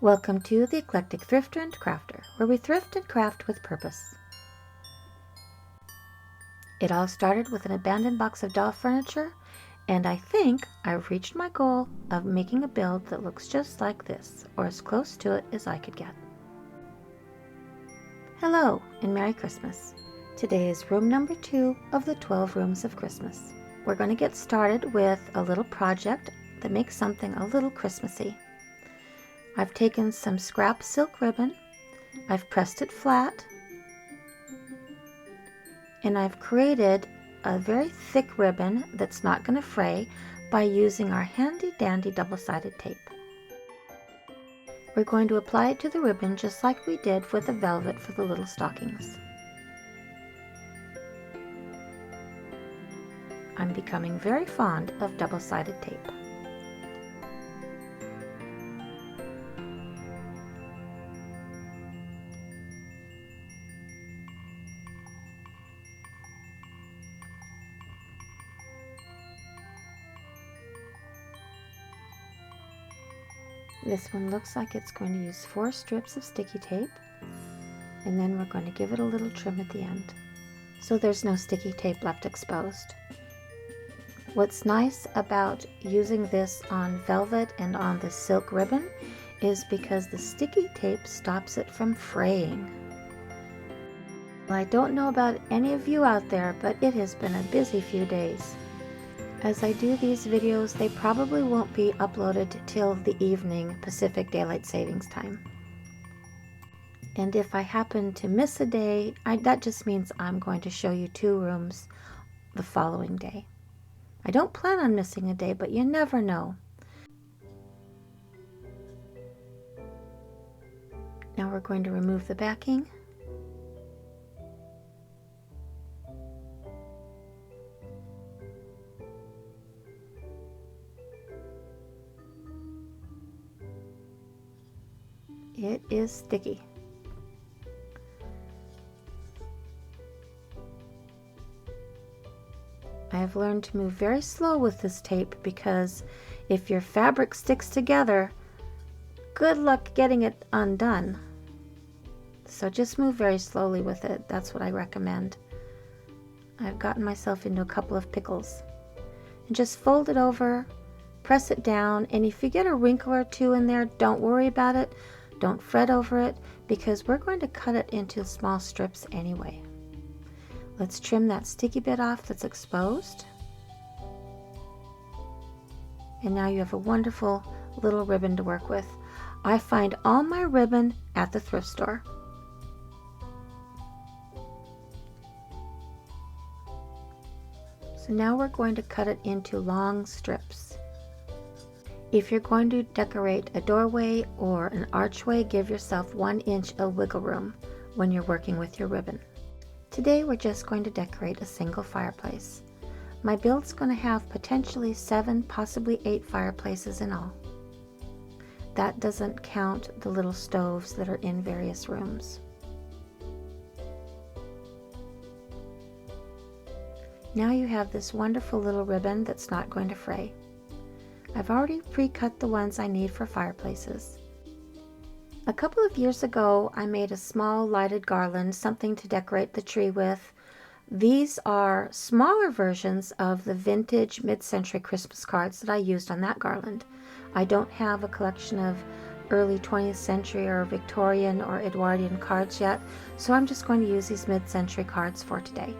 Welcome to the Eclectic Thrifter and Crafter, where we thrift and craft with purpose. It all started with an abandoned box of doll furniture, and I think I've reached my goal of making a build that looks just like this, or as close to it as I could get. Hello, and Merry Christmas. Today is room number 2 of the 12 rooms of Christmas. We're going to get started with a little project that makes something a little Christmassy. I've taken some scrap silk ribbon, I've pressed it flat, and I've created a very thick ribbon that's not going to fray by using our handy dandy double-sided tape. We're going to apply it to the ribbon just like we did with the velvet for the little stockings. I'm becoming very fond of double-sided tape. This one looks like it's going to use 4 strips of sticky tape, and then we're going to give it a little trim at the end, so there's no sticky tape left exposed. What's nice about using this on velvet and on the silk ribbon is because the sticky tape stops it from fraying. Well, I don't know about any of you out there, but it has been a busy few days. As I do these videos, they probably won't be uploaded till the evening Pacific Daylight Savings Time. And if I happen to miss a day, that just means I'm going to show you 2 rooms the following day. I don't plan on missing a day, but you never know. Now we're going to remove the backing. It is sticky. I have learned to move very slow with this tape because if your fabric sticks together, good luck getting it undone. So just move very slowly with it. That's what I recommend. I've gotten myself into a couple of pickles. And just fold it over, press it down, and if you get a wrinkle or 2 in there, don't worry about it. Don't fret over it, because we're going to cut it into small strips anyway. Let's trim that sticky bit off that's exposed. And now you have a wonderful little ribbon to work with. I find all my ribbon at the thrift store. So now we're going to cut it into long strips. If you're going to decorate a doorway or an archway, give yourself 1 inch of wiggle room when you're working with your ribbon. Today we're just going to decorate a single fireplace. My build's going to have potentially 7, possibly 8 fireplaces in all. That doesn't count the little stoves that are in various rooms. Now you have this wonderful little ribbon that's not going to fray. I've already pre-cut the ones I need for fireplaces. A couple of years ago, I made a small lighted garland, something to decorate the tree with. These are smaller versions of the vintage mid-century Christmas cards that I used on that garland. I don't have a collection of early 20th century or Victorian or Edwardian cards yet, so I'm just going to use these mid-century cards for today.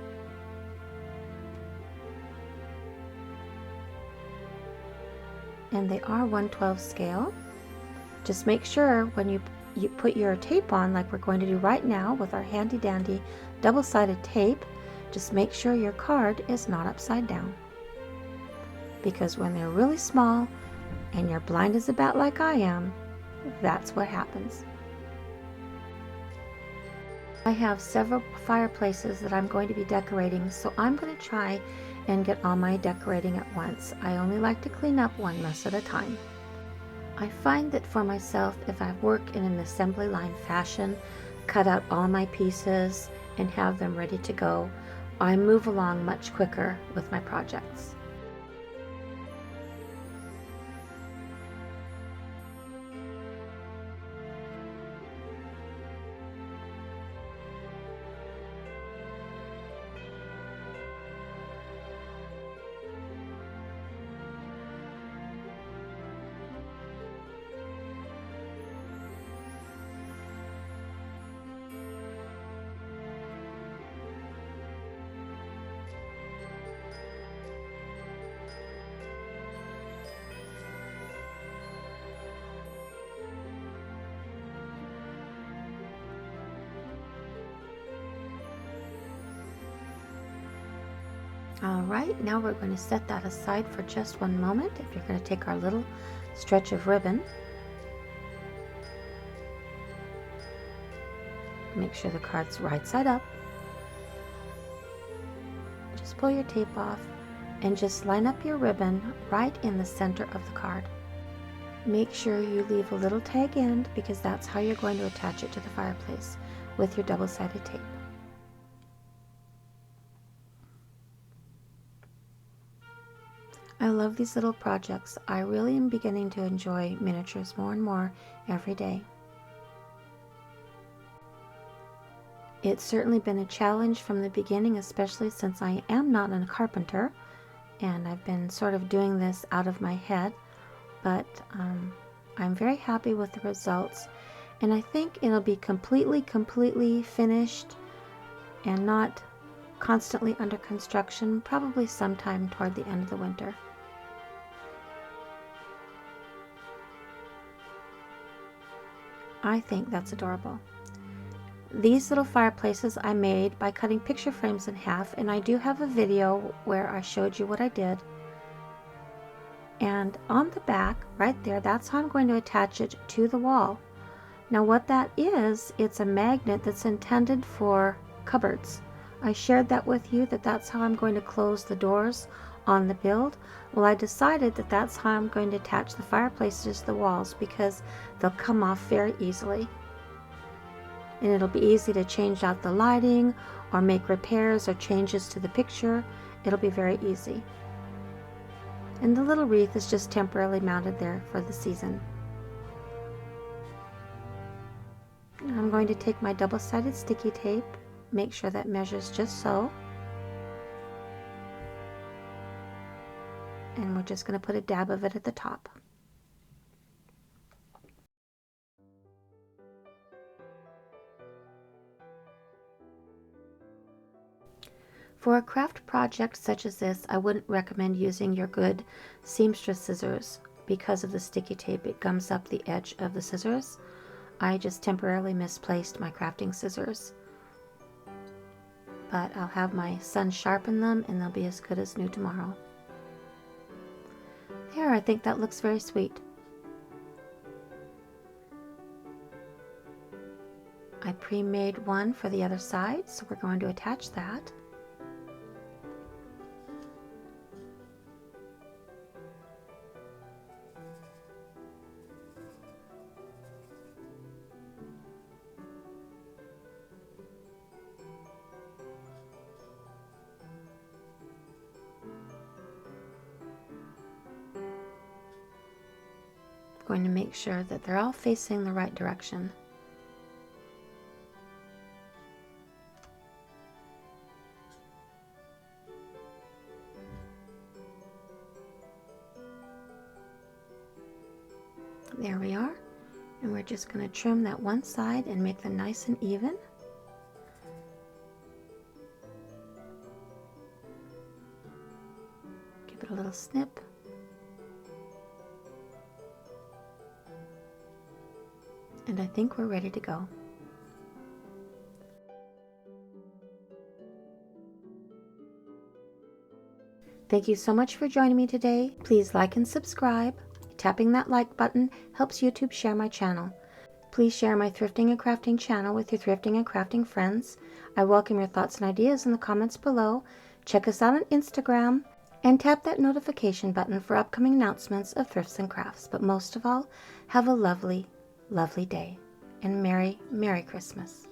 And they are 1/12 scale. Just make sure when you put your tape on, like we're going to do right now with our handy dandy double-sided tape, just make sure your card is not upside down. Because when they're really small and you're blind as a bat like I am, that's what happens. I have several fireplaces that I'm going to be decorating, so I'm going to try and get all my decorating at once. I only like to clean up 1 mess at a time. I find that for myself, if I work in an assembly line fashion, cut out all my pieces and have them ready to go, I move along much quicker with my projects. All right, now we're going to set that aside for just one moment. If you're going to take our little stretch of ribbon, make sure the card's right side up. Just pull your tape off and just line up your ribbon right in the center of the card. Make sure you leave a little tag end because that's how you're going to attach it to the fireplace with your double-sided tape. I love these little projects. I really am beginning to enjoy miniatures more and more every day. It's certainly been a challenge from the beginning, especially since I am not a carpenter and I've been sort of doing this out of my head, but I'm very happy with the results, and I think it'll be completely finished and not constantly under construction, probably sometime toward the end of the winter. I think that's adorable. These little fireplaces I made by cutting picture frames in half, and I do have a video where I showed you what I did. And on the back, right there, that's how I'm going to attach it to the wall. Now what that is, it's a magnet that's intended for cupboards. I shared that with you, that's how I'm going to close the doors on the build. Well, I decided that's how I'm going to attach the fireplaces to the walls because they'll come off very easily. And it'll be easy to change out the lighting or make repairs or changes to the picture. It'll be very easy. And the little wreath is just temporarily mounted there for the season. Now I'm going to take my double-sided sticky tape, make sure that measures just so. And we're just going to put a dab of it at the top. For a craft project such as this, I wouldn't recommend using your good seamstress scissors because of the sticky tape. It gums up the edge of the scissors. I just temporarily misplaced my crafting scissors. But I'll have my son sharpen them and they'll be as good as new tomorrow. There, I think that looks very sweet. I pre-made one for the other side, so we're going to attach that. Going to make sure that they're all facing the right direction. There we are, and we're just going to trim that one side and make them nice and even. Give it a little snip. And I think we're ready to go. Thank you so much for joining me today. Please like and subscribe. Tapping that like button helps YouTube share my channel. Please share my Thrifting and Crafting channel with your thrifting and crafting friends. I welcome your thoughts and ideas in the comments below. Check us out on Instagram and tap that notification button for upcoming announcements of thrifts and crafts. But most of all, have a lovely, lovely day. And Merry, Merry Christmas.